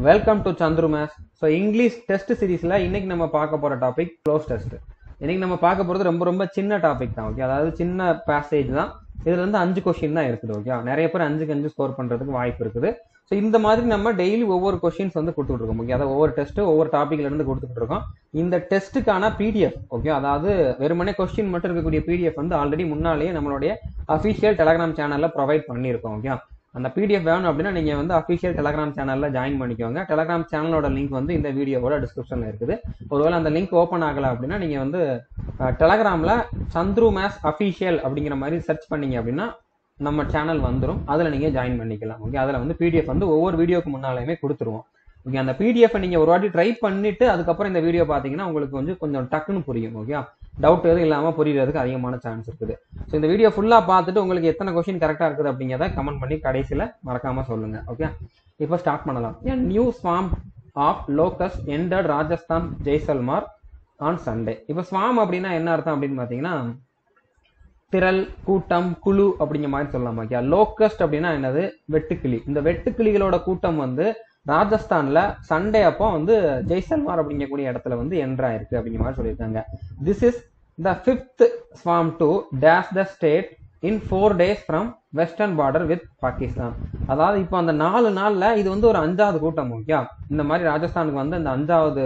Welcome to Chandru maths. So English test சீரீஸ்ல இன்னைக்கு நம்ம பார்க்க போற டாபிக் க்ளோஸ் டெஸ்ட். இன்னைக்கு நம்ம பார்க்க போறது ரொம்ப ரொம்ப சின்ன டாபிக் தான். ஓகே, அதாவது சின்ன பேசேஜ் தான். இதுல இருந்து 5 கொஸ்டின் தான் இருக்குது. ஓகே, நிறைய பேர் 5க்கு 5 ஸ்கோர் பண்றதுக்கு வாய்ப்பு இருக்குது. ஸோ இந்த மாதிரி நம்ம டெய்லி ஒவ்வொரு கொஸ்டின்ஸ் வந்து கொடுத்துட்டு இருக்கோம். ஓகே, அதாவது ஒவ்வொரு டெஸ்ட் ஒவ்வொரு டாபிக்ல இருந்து கொடுத்துட்டு இருக்கோம். இந்த டெஸ்ட்டுக்கான பிடிஎஃப், ஓகே, அதாவது வெறுமனே கொஸ்டின் மட்டும் இருக்கக்கூடிய பிடிஎஃப் வந்து ஆல்ரெடி முன்னாலேயே நம்மளுடைய அஃபிஷியல் டெலகிராம் சேனல்ல ப்ரொவைட் பண்ணியிருக்கோம். ஓகே, அந்த பிடிஎஃப் வேணும் அப்படின்னா நீங்க வந்து அஃபிஷியல் டெலகிராம் சேனல்ல ஜாயின் பண்ணிக்கோங்க. டெலகிராம் சேனலோட லிங்க் வந்து இந்த வீடியோவோட டிஸ்கிரிப்ஷன்ல இருக்குது. ஒருவேளை அந்த லிங்க் ஓப்பன் ஆகல அப்படின்னா நீங்க வந்து டெலகிராம்ல சந்துரு மேத்ஸ் அஃபிஷியல் அப்படிங்கிற மாதிரி சர்ச் பண்ணீங்க அப்படின்னா நம்ம சேனல் வந்துடும். அதுல நீங்க ஜாயின் பண்ணிக்கலாம். ஓகே, அதுல வந்து பிடிஎஃப் வந்து ஒவ்வொரு வீடியோக்கு முன்னாலுமே கொடுத்துருவோம். ஓகே, அந்த பிடிஎஃப் நீங்க ஒரு வாட்டி ட்ரை பண்ணிட்டு அதுக்கப்புறம் இந்த வீடியோ பாத்தீங்கன்னா உங்களுக்கு கொஞ்சம் டக்குன்னு புரியும். ஓகே, டவுட் எதுவும் இல்லாம புரியறதுக்கு அதிகமான சான்ஸ் இருக்குது. ஸோ இந்த வீடியோ ஃபுல்லா பார்த்துட்டு உங்களுக்கு எத்தனை கொஸ்டின் கரெக்டா இருக்குது அப்படிங்கிறத கமெண்ட் பண்ணி கடைசியில மறக்காம சொல்லுங்க. ஓகே, இப்போ ஸ்டார்ட் பண்ணலாம். New swarm of locust entered Rajasthan Jaisalmer on Sunday. இப்போ ஸ்வாம் அப்படின்னா என்ன அர்த்தம் அப்படின்னு பாத்தீங்கன்னா திரள், கூட்டம், குழு அப்படிங்கிற மாதிரி சொல்லலாம். ஓகே, லோக்கஸ்ட் அப்படின்னா என்னது? வெட்டுக்கிளி. இந்த வெட்டுக்கிளிகளோட கூட்டம் வந்து ராஜஸ்தான்ல சண்டே அப்போ வந்து ஜெய்சல்மார் அப்படிங்கக்கூடிய இடத்துல வந்து என்ட்ராயிருக்கு அப்படிங்கிற மாதிரி சொல்லியிருக்காங்க. This is the 5th swarm to dash the state in 4 days from western border with Pakistan. அதாவது இப்போ அந்த 4 நாள்ல இது வந்து ஒரு 5வது கூட்டம். ஓகே, இந்த மாதிரி ராஜஸ்தானுக்கு வந்து இந்த 5வது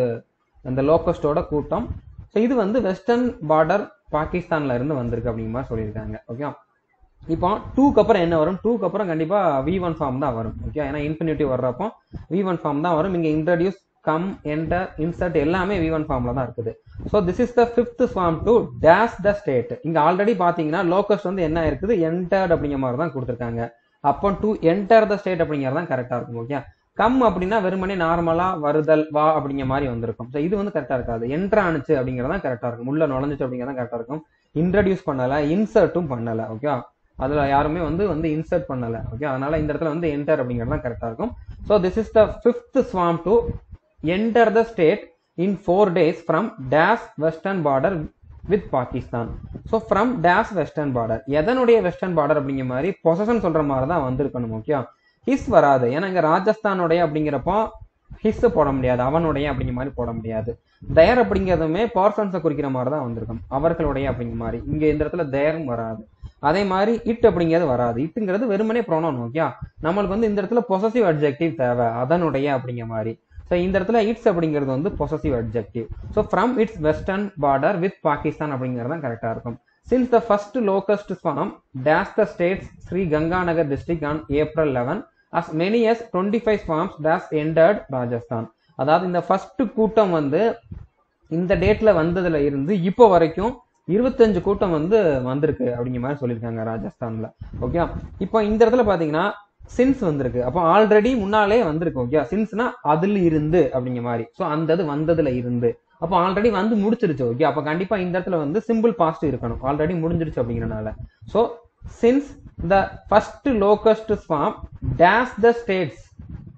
அந்த லோக்கஸ்டோட கூட்டம். ஸோ இது வந்து வெஸ்டர்ன் பார்டர் பாகிஸ்தான்ல இருந்து வந்திருக்கு அப்படிங்கிற மாதிரி சொல்லியிருக்காங்க. ஓகே, இப்போ 2க்கு அப்புறம் என்ன வரும்? 2க்கு அப்புறம் கண்டிப்பா V1 ஃபார்ம் தான் வரும். ஓகே, ஏன்னா இன்ஃபினிட்டிவ் வர்றப்போ V1 ஃபார்ம் தான் வரும். இங்க இன்ட்ரடியூஸ், கம், என்டர், இன்சர்ட் எல்லாமே V1 ஃபார்ம்ல தான் இருக்குது. So this is the 5th swarm to dash the state. இங்க ஆல்ரெடி பாத்தீங்கன்னா லோக்கஸ்ட் வந்து என்ன இருக்குது? என்டர்ட் அப்படிங்கிற மாதிரி தான் கொடுத்துருக்காங்க. அப்போ டு என்டர் த ஸ்டேட் அப்படிங்கிறது தான் கரெக்டா இருக்கும். ஓகே, கம் அப்படின்னா வெறுமனே நார்மலா வருதல், வா அப்படிங்கிற மாதிரி வந்திருக்கும். ஸோ இது வந்து கரெக்டா இருக்காது. என்டர் ஆனிச்சு அப்படிங்கறதான் கரெக்டா இருக்கும். உள்ள நுழைஞ்சிச்சு அப்படிங்கறதான் கரெக்டா இருக்கும். இன்ட்ரடியூஸ் பண்ணல, இன்சர்ட்டும் பண்ணல. ஓகே, அதுல யாருமே வந்து இன்சர்ட் பண்ணல. ஓகே, அதனால இந்த இடத்துல வந்து என்டர் அப்படிங்கிறது தான் கரெக்டா இருக்கும். So this is the 5th swarm to enter the state in 4 days from dash western border with Pakistan. So from dash western border, எதனுடைய வெஸ்டர்ன் பார்டர் அப்படிங்கிற மாதிரி பொசஷன் சொல்ற மாதிரி தான் வந்திருக்கணும். ஓகே, ஹிஸ் வராது. ஏன்னா இங்க ராஜஸ்தானுடைய அப்படிங்கிறப்போ ஹிஸ் போட முடியாது, அவனுடைய அப்படிங்கிற மாதிரி போட முடியாது. தயர் அப்படிங்கிறதுமே பர்சன்ஸை குறிக்கிற மாதிரி தான் வந்திருக்கும், அவர்களுடைய அப்படிங்கிற மாதிரி. இங்க இந்த இடத்துல தயரும் வராது. அதே மாதிரி இட் அப்படிங்கிறது வராது. இட்டுங்கிறது வெறுமனே ப்ரோனவுன். ஓகே, நம்மளுக்கு வந்து இந்த இடத்துல பொசசிவ் அட்ஜெக்டிவ் தேவை, அதனுடைய அப்படிங்கிற மாதிரி. ஸோ இந்த இடத்துல இட்ஸ் அப்படிங்கிறது வந்து possessive adjective. So from its western border with Pakistan அப்படிங்கிறது தான் கரெக்டா இருக்கும். Since the first locust swarm dash the states Sri Ganganagar district on April 11, as many as 25 swarms dash entered Rajasthan. அதாவது இந்த ஃபர்ஸ்ட் கூட்டம் வந்து இந்த டேட்ல வந்ததுல இருந்து இப்போ வரைக்கும் 25 கூட்டம் வந்து வந்திருக்கு அப்படிங்கிற மாதிரி சொல்லியிருக்காங்க ராஜஸ்தான்ல. ஓகே, இப்போ இந்த இடத்துல பாத்தீங்கன்னா சின்ஸ் வந்திருக்கு. அப்போ ஆல்ரெடி முன்னாலே வந்திருக்கு. ஓகே, சின்ஸ்னா அதுல இருந்து அப்படிங்கிற மாதிரி. ஸோ அந்த இது வந்ததுல இருந்து அப்போ ஆல்ரெடி வந்து முடிச்சிருச்சு. ஓகே, அப்போ கண்டிப்பா இந்த இடத்துல வந்து சிம்பிள் பாஸ்ட் இருக்கணும், ஆல்ரெடி முடிஞ்சிருச்சு அப்படிங்கிறனால. So since the first locust swarm dash the states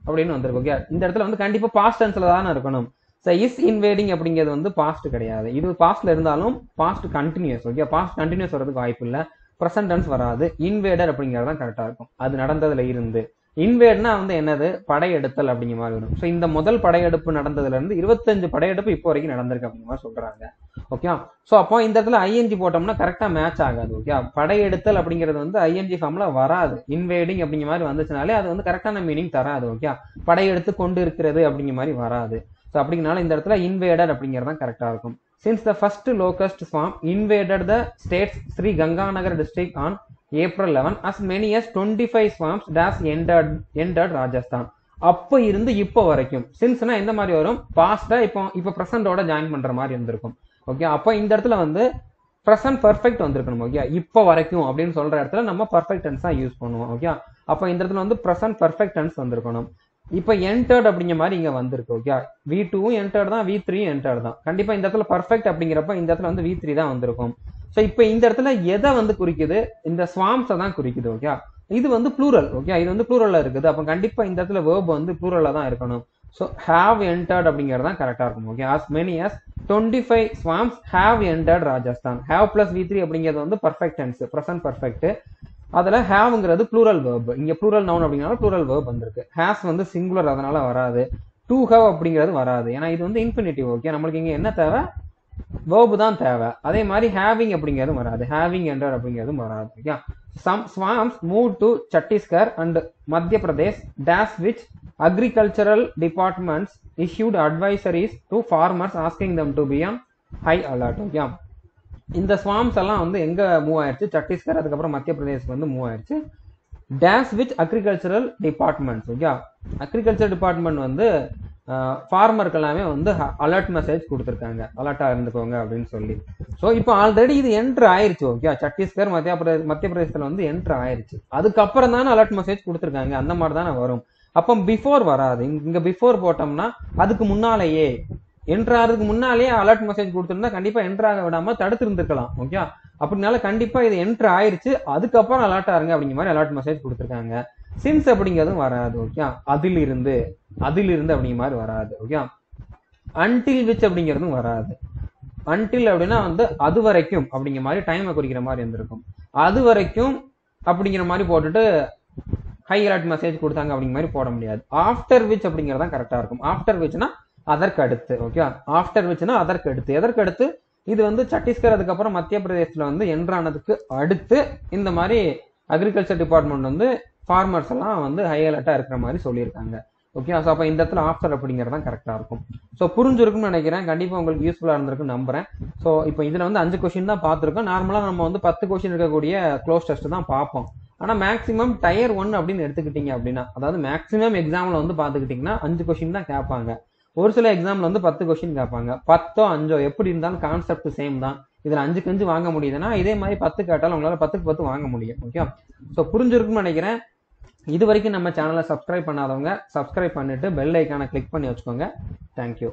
அப்படின்னு வந்திருக்கு. ஓகே, இந்த இடத்துல வந்து கண்டிப்பா பாஸ்ட் டென்ஸ்ல தானே இருக்கணும். ஸோ இஸ் இன்வேடிங் அப்படிங்கிறது வந்து பாஸ்ட் கிடையாது. இது பாஸ்ட்ல இருந்தாலும் past continuous. Okay, past continuous வரதுக்கு வாய்ப்பு இல்லை. ப்ரெசன்ட் டென்ஸ் வராது. இன்வேடர் அப்படிங்கிறது தான் கரெக்டா இருக்கும். அது நடந்ததுல இருந்து. இன்வேட்னா வந்து என்னது? படையெடுத்தல் அப்படிங்கிற மாதிரி வரும். ஸோ இந்த முதல் படையெடுப்பு நடந்ததுல இருந்து 25 படையெடுப்பு இப்போ வரைக்கும் நடந்திருக்கு அப்படிங்கிற மாதிரி சொல்றாங்க. ஓகே, ஸோ அப்போ இந்த இடத்துல ஐஎன்ஜி போட்டோம்னா கரெக்டா மேட்ச் ஆகாது. ஓகே, படையெடுத்தல் அப்படிங்கிறது வந்து ஐஎன்ஜி ஃபார்ம்ல வராது. இன்வேடிங் அப்படிங்கிற மாதிரி வந்துச்சுனாலே அது வந்து கரெக்டான மீனிங் தராது. ஓகே, படையெடுத்து கொண்டு இருக்கிறது அப்படிங்கிற மாதிரி வராது. ஸோ அப்படிங்கனால இந்த இடத்துல இன்வேடர் அப்படிங்கிறது தான் கரெக்டா இருக்கும். Since the first locust swarm invaded the state's Sri Ganganagar district on April 11, as many as 25 swarms dash entered Rajasthan. அப்போ இருந்து இப்போ வரைக்கும். சின்ஸ்னா எந்த மாதிரி வரும்? பாஸ்டா இப்போ பிரசன்டோட ஜாயின் பண்ற மாதிரி இருந்திருக்கும். ஓகே, அப்போ இந்த இடத்துல வந்து பிரசன்ட் பர்ஃபெக்ட் வந்திருக்கணும். ஓகே, இப்போ வரைக்கும் அப்படின்னு சொல்ற இடத்துல நம்ம பர்ஃபெக்ட் டென்ஸ் தான் யூஸ் பண்ணுவோம். ஓகே, அப்போ இந்த இடத்துல வந்து பிரசன்ட் பர்ஃபெக்ட் டென்ஸ் வந்திருக்கணும். இப்ப என்டர்ட் அப்படிங்கிற மாதிரி இங்க வந்திருக்கு. ஓகே, V2 என்டர்ட் தான், V3 என்டர்ட் தான். கண்டிப்பா இந்த இடத்துல பர்ஃபெக்ட் அப்படிங்கிறப்ப இந்த இடத்துல வந்து V3 தான் வந்திருக்கும். ஸோ இப்போ இந்த இடத்துல எதை வந்து குறிக்குது? இந்த ஸ்வாம்ஸை தான் குறிக்குது. ஓகே, இது வந்து ப்ளூரல். ஓகே, இது வந்து ப்ளூரல்ல இருக்குது. அப்போ கண்டிப்பா இந்த இடத்துல வேர்ப் வந்து ப்ளூரல்ல தான் இருக்கணும். ஸோ ஹேவ் என்டர்ட் அப்படிங்கிறது தான் கரெக்டா இருக்கும். Okay, as many as 25 swarms have entered Rajasthan. have plus V3 அப்படிங்கிறது வந்து பர்ஃபெக்ட் டென்ஸ், பிரசன்ட் பர்ஃபெக்ட். அதுல ஹேவ்ங்கிறது ப்ளூரல் வேர்ப். இங்க ப்ளூரல் நவுன் அப்படிங்கறனால ப்ளூரல் வேர்ப் வந்திருக்கு. ஹேஸ் வந்து சிங்குலர், அதனால வராது. டு ஹவ் அப்படிங்கிறது வராது. ஏன்னா இது வந்து இன்ஃபினிட்டிவ். ஓகே, நம்மளுக்கு இங்க என்ன தேவை, verb தான் தேவை. அதே மாதிரி ஹேவிங் அப்படிங்கிறதும் வராது, ஹேவிங் என்டர் அப்படிங்கிறதும் வராது. Okay, some swarms moved to Chhattisgarh and Madhya Pradesh dash which agricultural departments issued advisories to farmers asking them to be on high alert. Okay, இந்த ஸ்வாம்ஸ் எல்லாம் வந்து எங்க மூவ் ஆயிருச்சு, சத்தீஸ்கர் அதுக்கப்புறம் மத்திய பிரதேஷ்க்கு வந்து மூவ் ஆயிருச்சு. Dash which agricultural departments. Okay, agriculture department வந்து ஃபார்மருக்கு எல்லாமே வந்து அலர்ட் மெசேஜ் கொடுத்துருக்காங்க, அலர்ட்டா இருந்துக்கோங்க அப்படின்னு சொல்லி. ஸோ இப்போ ஆல்ரெடி இது என்ட்ரு ஆயிருச்சு. ஓகே, சத்தீஸ்கர் மத்திய பிரதேசத்துல வந்து என்ட்ரு ஆயிருச்சு. அதுக்கப்புறம் தானே அலர்ட் மெசேஜ் கொடுத்துருக்காங்க, அந்த மாதிரி தானே வரும். அப்போ பிஃபோர் வராது. இங்க பிஃபோர் போட்டோம்னா அதுக்கு முன்னாலேயே, என்ட்ரு ஆகிறதுக்கு முன்னாலேயே அலர்ட் மெசேஜ் கொடுத்துருந்தா கண்டிப்பா என்ட்ரு ஆக விடாம தடுத்து இருந்துருக்கலாம். ஓகே, அப்படினால கண்டிப்பா இது என்ட்ரு ஆயிருச்சு, அதுக்கப்புறம் அலர்ட் ஆருங்க அப்படிங்கிற மாதிரி அலர்ட் மெசேஜ் கொடுத்துருக்காங்க. சின்ஸ் அப்படிங்கிறதும் வராது. ஓகே, அதிலிருந்து அப்படிங்கிற மாதிரி வராது. ஓகே, அன்டில் விச் அப்படிங்கிறதும் வராது. அன்டில் அப்படின்னா வந்து அது வரைக்கும் அப்படிங்கிற மாதிரி டைமை குறிக்கிற மாதிரி இருந்திருக்கும். அது வரைக்கும் அப்படிங்கிற மாதிரி போட்டுட்டு ஹை அலர்ட் மெசேஜ் கொடுத்தாங்க அப்படிங்கிற மாதிரி போட முடியாது. ஆஃப்டர் விச் அப்படிங்கிறது தான் கரெக்டா இருக்கும். ஆஃப்டர் விச்னா அதற்கு அடுத்து. ஓகே, ஆஃப்டர் விச்னா அதற்கு அடுத்து. எதற்கு அடுத்து, இது வந்து சத்தீஸ்கர் அதுக்கப்புறம் மத்திய பிரதேசத்துல வந்து என்ட்ரானதுக்கு அடுத்து இந்த மாதிரி அக்ரிகல்ச்சர் டிபார்ட்மெண்ட் வந்து ஃபார்மர்ஸ் எல்லாம் வந்து ஹை அலர்ட்டா இருக்கிற மாதிரி சொல்லியிருக்காங்க. ஓகே, ஸோ அப்போ இந்த இடத்துல ஆஃப்டர் அப்படிங்கிறது தான் கரெக்டாக இருக்கும். ஸோ புரிஞ்சிருக்கும்னு நினைக்கிறேன். கண்டிப்பாக உங்களுக்கு யூஸ்ஃபுல்லாக இருந்திருக்குன்னு நம்புறேன். ஸோ இப்போ இதில் வந்து 5 கொஸ்டின் தான் பார்த்துருக்கோம். நார்மலாக நம்ம வந்து 10 கொஸ்டின் இருக்கக்கூடிய க்ளோஸ் டெஸ்ட் தான் பார்ப்போம். ஆனால் மேக்ஸிமம் டயர் 1 அப்படின்னு எடுத்துக்கிட்டீங்க அப்படின்னா, அதாவது மேக்ஸிமம் எக்ஸாமில் வந்து பார்த்துக்கிட்டிங்கன்னா 5 கொஸ்டின் தான் கேட்பாங்க. ஒரு சில எக்ஸாமில் வந்து 10 கொஸ்டின் கேட்பாங்க. 10ஓ 5ஓ எப்படி இருந்தாலும் கான்செப்ட் சேம் தான். இதில் 5க்கு 5 வாங்க முடியுதுன்னா இதே மாதிரி 10 கேட்டாலும் உங்களால் 10க்கு 10 வாங்க முடியும். ஓகே, ஸோ புரிஞ்சிருக்கும்னு நினைக்கிறேன். இது வரைக்கும் நம்ம சேனலை சப்ஸ்கிரைப் பண்ணாதவங்க சப்ஸ்கிரைப் பண்ணிட்டு பெல் ஐக்கானை கிளிக் பண்ணி வச்சுக்கோங்க. தேங்க்யூ.